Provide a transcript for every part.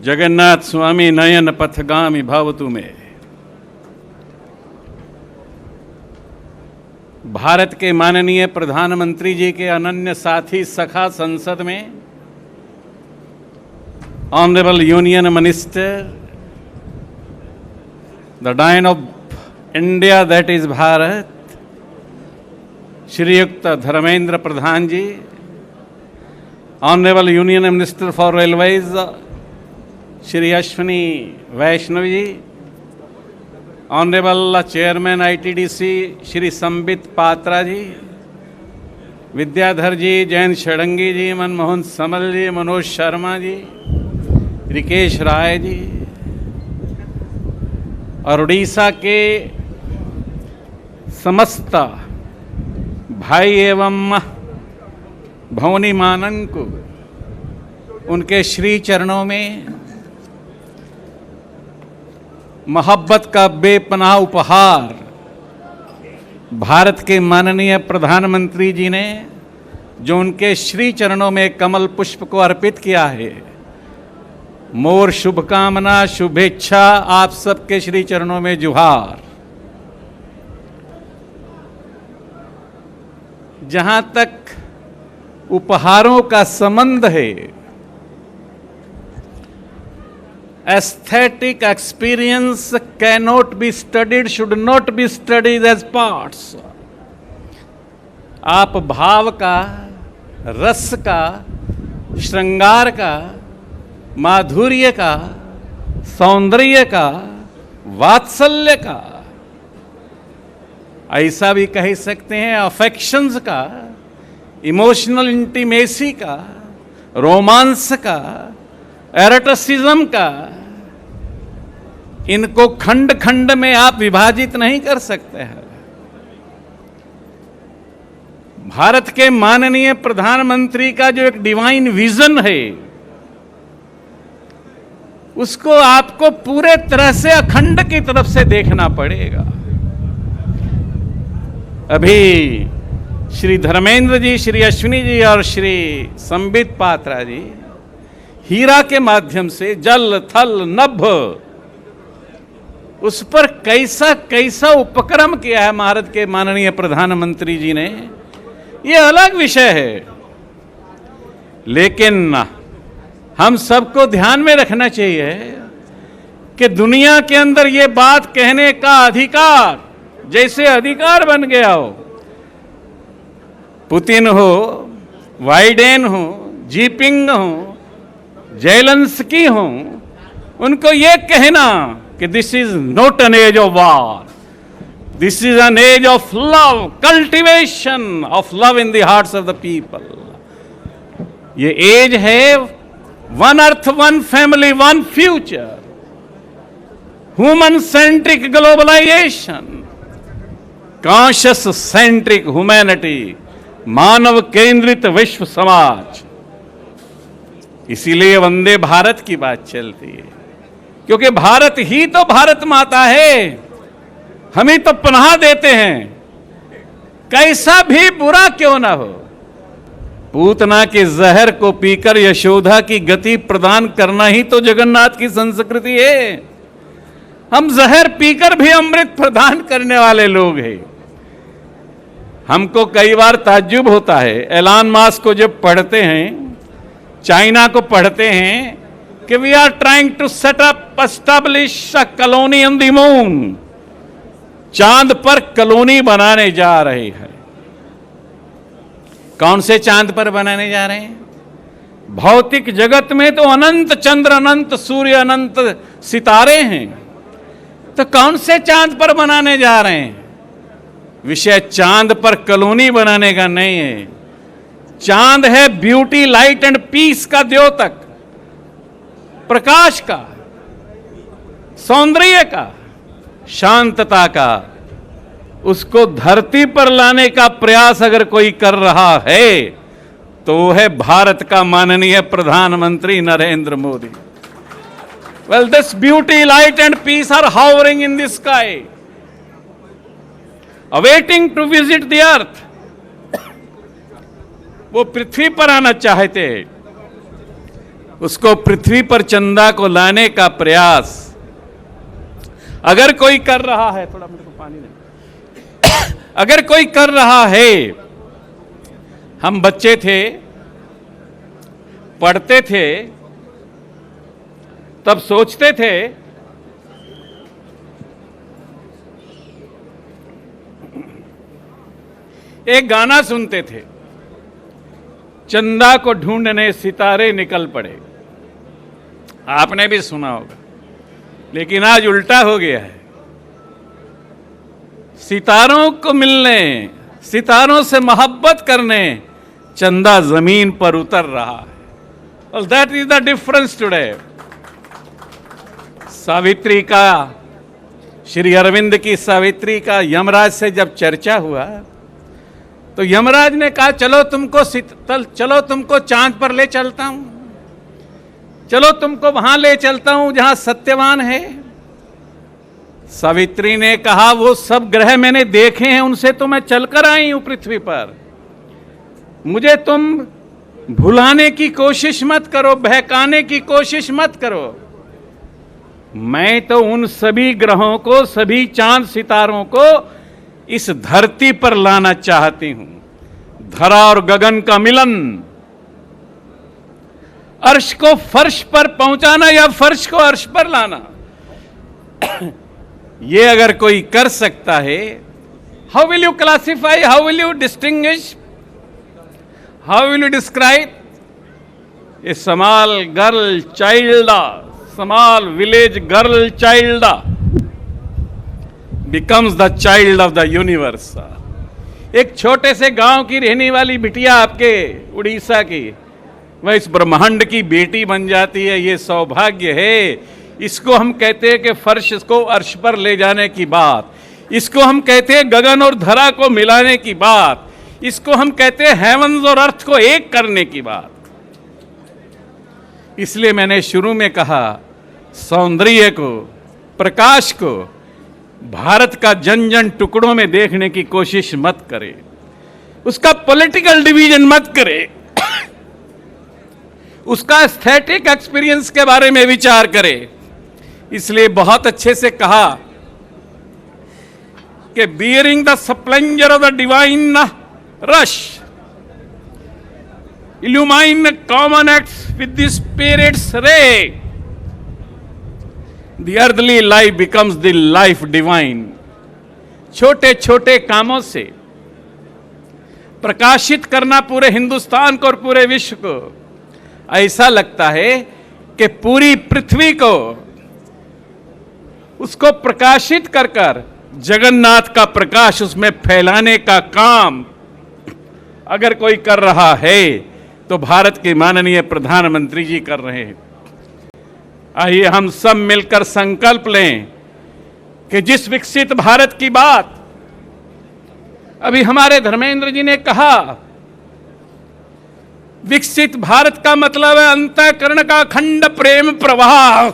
जगन्नाथ स्वामी नयन पथगामी भवतु में। भारत के माननीय प्रधानमंत्री जी के अनन्य साथी सखा संसद में honourable union minister, the dean of India that is Bharat, Shriyukt Dharmendra Pradhan ji, honourable union minister for railways Shri Ashwini Vaishnaw ji, honourable chairman ITDC Shri Sambit Patra ji, Vidyadhar ji, Jayant Sadangi ji, Manmohan Samal ji, Manoj Sharma ji, Rikesh Rai ji और उड़ीसा के समस्त भाई एवं भवनी मानंकु उनके श्री चरणों में मोहब्बत का बेपनाह उपहार भारत के माननीय प्रधानमंत्री जी ने जो उनके श्री चरणों में कमल पुष्प को अर्पित किया है, मोर शुभकामना शुभेच्छा आप सबके श्री चरणों में जुहार। जहां तक उपहारों का संबंध है, aesthetic experience cannot be studied, should not be studied as parts. आप भाव का, रस का, श्रृंगार का, माधुर्य का, सौंदर्य का, वात्सल्य का, ऐसा भी कह सकते हैं अफेक्शंस का, इमोशनल इंटीमेसी का, रोमांस का, एरोटिसिज्म का, इनको खंड खंड में आप विभाजित नहीं कर सकते हैं। भारत के माननीय प्रधानमंत्री का जो एक डिवाइन विजन है, उसको आपको पूरे तरह से अखंड की तरफ से देखना पड़ेगा। अभी श्री धर्मेंद्र जी, श्री अश्विनी जी और श्री संबित पात्रा जी हीरा के माध्यम से जल थल नभ उस पर कैसा कैसा उपक्रम किया है भारत के माननीय प्रधानमंत्री जी ने, यह अलग विषय है। लेकिन हम सबको ध्यान में रखना चाहिए कि दुनिया के अंदर यह बात कहने का अधिकार जैसे अधिकार बन गया हो, पुतिन हो, वाइडेन हो, जीपिंग हो, जेलेंस्की हो, उनको यह कहना कि this is not an age of war, this is an age of love, cultivation of love in the hearts of the people. ये एज है one earth, one family, one future, human centric globalisation, conscious centric humanity, मानव केंद्रित विश्व समाज। इसीलिए वंदे भारत की बात चलती है, क्योंकि भारत ही तो भारत माता है, हम ही तो पनाह देते हैं, कैसा भी बुरा क्यों ना हो। पूतना के जहर को पीकर यशोदा की गति प्रदान करना ही तो जगन्नाथ की संस्कृति है। हम जहर पीकर भी अमृत प्रदान करने वाले लोग हैं। हमको कई बार ताज्जुब होता है, एलन मस्क को जब पढ़ते हैं, चाइना को पढ़ते हैं कि we are trying to set up establish a colony on the moon, चांद पर कॉलोनी बनाने जा रहे हैं। कौन से चांद पर बनाने जा रहे हैं? भौतिक जगत में तो अनंत चंद्र, अनंत सूर्य, अनंत सितारे हैं, तो कौन से चांद पर बनाने जा रहे हैं? विषय चांद पर कॉलोनी बनाने का नहीं है। चांद है ब्यूटी, लाइट एंड पीस का द्योतक, प्रकाश का, सौंदर्य का, शांतता का। उसको धरती पर लाने का प्रयास अगर कोई कर रहा है तो वो है भारत का माननीय प्रधानमंत्री Narendra Modi. Well, this beauty, light and peace are hovering in the sky, awaiting to visit the earth. वो पृथ्वी पर आना चाहते हैं, उसको पृथ्वी पर चंदा को लाने का प्रयास अगर कोई कर रहा है, थोड़ा मेरे को पानी दे, अगर कोई कर रहा है, हम बच्चे थे, पढ़ते थे, तब सोचते थे एक गाना सुनते थे, चंदा को ढूंढने सितारे निकल पड़े। आपने भी सुना होगा, लेकिन आज उल्टा हो गया है। सितारों को मिलने, सितारों से मोहब्बत करने चंदा जमीन पर उतर रहा है। और that is the difference today. Savitri का, श्री अरविंद की सावित्री का यमराज से जब चर्चा हुआ तो यमराज ने कहा चलो तुमको चांद पर ले चलता हूं, चलो तुमको वहां ले चलता हूं जहां सत्यवान है। सावित्री ने कहा वो सब ग्रह मैंने देखे हैं, उनसे तो मैं चलकर आई हूं पृथ्वी पर, मुझे तुम भुलाने की कोशिश मत करो, बहकाने की कोशिश मत करो। मैं तो उन सभी ग्रहों को, सभी चांद सितारों को इस धरती पर लाना चाहती हूं। धरा और गगन का मिलन, अर्श को फर्श पर पहुंचाना या फर्श को अर्श पर लाना, ये अगर कोई कर सकता है, how will you classify, how will you distinguish, how will you describe A small girl child, small village girl child becomes the child of the universe। एक छोटे से गांव की रहने वाली बिटिया आपके उड़ीसा की, वह इस ब्रह्मांड की बेटी बन जाती है। ये सौभाग्य है। इसको हम कहते हैं कि फर्श को अर्श पर ले जाने की बात, इसको हम कहते हैं गगन और धरा को मिलाने की बात, इसको हम कहते हैं हेवंस और अर्थ को एक करने की बात। इसलिए मैंने शुरू में कहा, सौंदर्य को, प्रकाश को भारत का जन जन टुकड़ों में देखने की कोशिश मत करे, उसका पॉलिटिकल डिवीजन मत करे, उसका एस्थेटिक एक्सपीरियंस के बारे में विचार करे। इसलिए बहुत अच्छे से कहा कि bearing the splendour of the divine rush, illumine common acts with the spirits ray, The earthly life becomes the life divine। छोटे छोटे कामों से प्रकाशित करना पूरे हिंदुस्तान को और पूरे विश्व को। ऐसा लगता है कि पूरी पृथ्वी को, उसको प्रकाशित कर कर जगन्नाथ का प्रकाश उसमें फैलाने का काम अगर कोई कर रहा है तो भारत के माननीय प्रधानमंत्री जी कर रहे हैं। आइए हम सब मिलकर संकल्प लें कि जिस विकसित भारत की बात अभी हमारे धर्मेंद्र जी ने कहा, विकसित भारत का मतलब है अंतःकरण का अखंड प्रेम प्रवाह,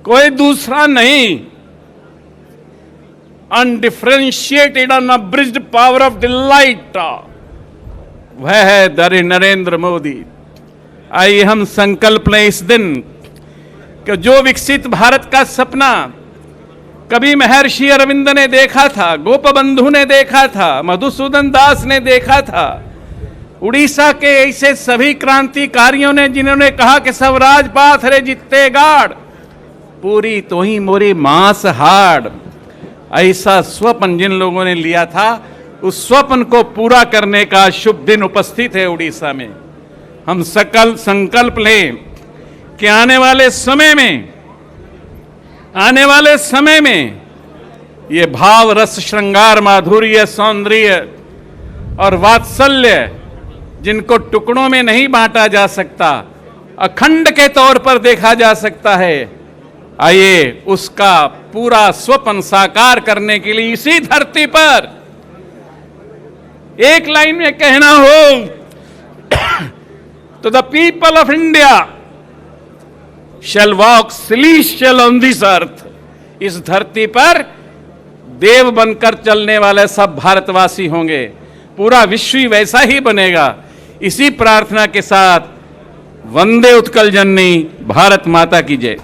कोई दूसरा नहीं, अनडिफरेंशिएटेड अनअब्रिज्ड पावर ऑफ डिलाइट, वह है नरेंद्र मोदी। आइए हम संकल्प लें इस दिन कि जो विकसित भारत का सपना कभी महर्षि अरविंद ने देखा था, गोपबंधु ने देखा था, मधुसूदन दास ने देखा था, उड़ीसा के ऐसे सभी क्रांतिकारियों ने जिन्होंने कहा कि सब राजपाथ रे जितते गाड़, पूरी तो ही मोरी मांस हाड़, ऐसा स्वप्न जिन लोगों ने लिया था, उस स्वप्न को पूरा करने का शुभ दिन उपस्थित है उड़ीसा में। हम सकल संकल्प लें कि आने वाले समय में ये भाव रस श्रृंगार माधुर्य सौंदर्य और वात्सल्य जिनको टुकड़ों में नहीं बांटा जा सकता, अखंड के तौर पर देखा जा सकता है, आइए उसका पूरा स्वप्न साकार करने के लिए इसी धरती पर एक लाइन में कहना हो तो the people of India shall walk celestial on this earth. इस धरती पर देव बनकर चलने वाले सब भारतवासी होंगे, पूरा विश्व वैसा ही बनेगा। इसी प्रार्थना के साथ वंदे उत्कल जननी, भारत माता की जय।